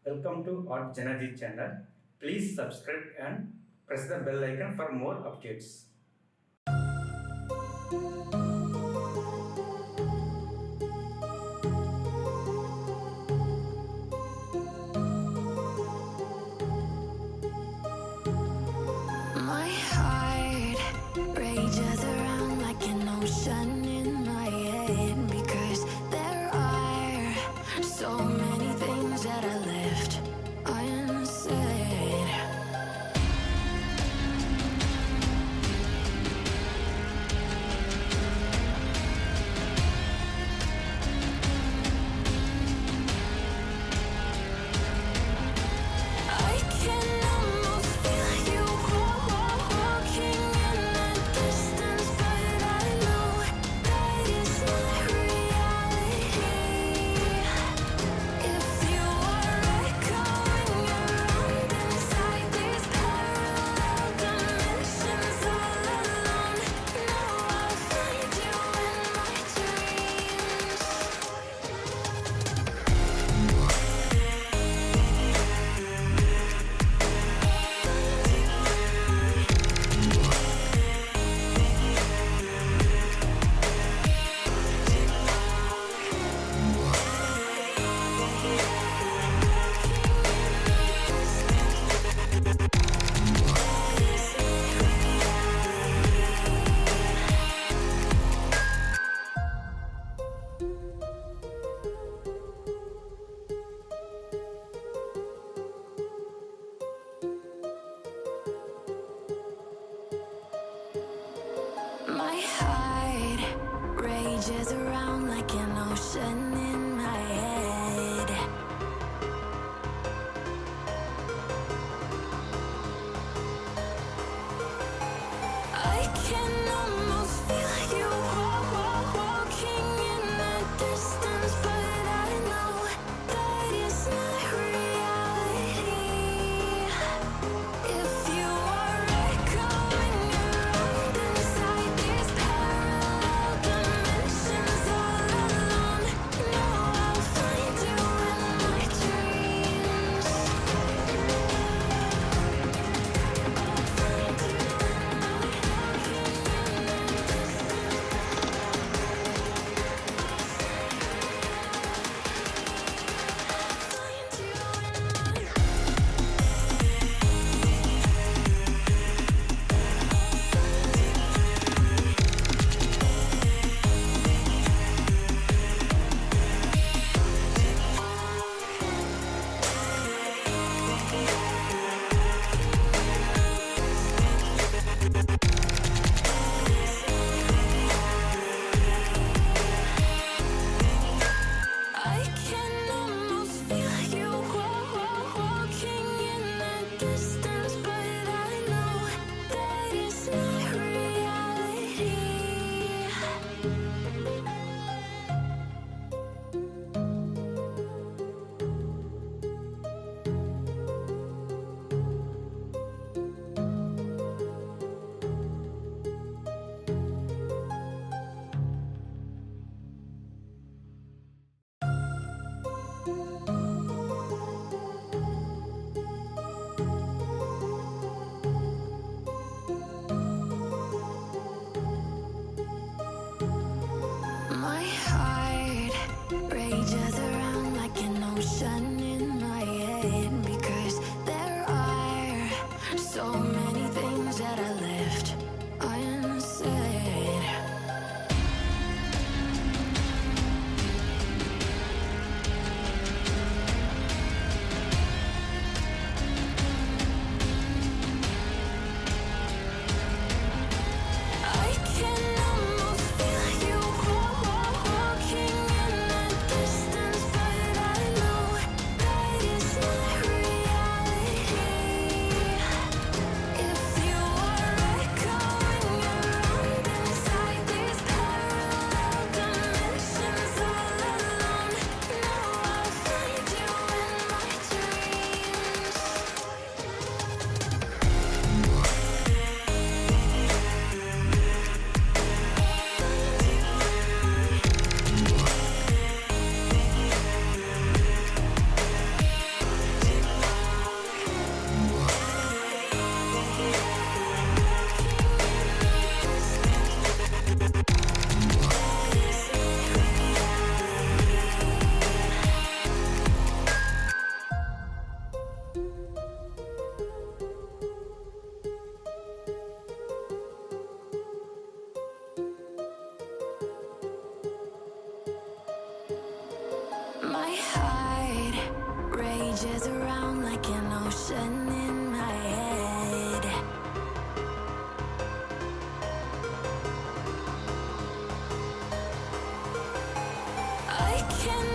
Welcome to artjanag channel. Please subscribe and press the bell icon for more updates. My heart rages around like an ocean in my head because there are so many things that I left unsaid. I can almost feel you walking in the distance, but I know that it's not reality. If you are echoing around inside these parallel dimensions all alone, know I'll find you in my dreams. My heart rages around like an ocean in my head. I can almost feel you walking in the distance, but I know that it's not reality. If you are echoing around inside these parallel dimensions all alone, know I'll find you in my dreams. I'll find you in my dreams. My heart rages around like an ocean in my head. I can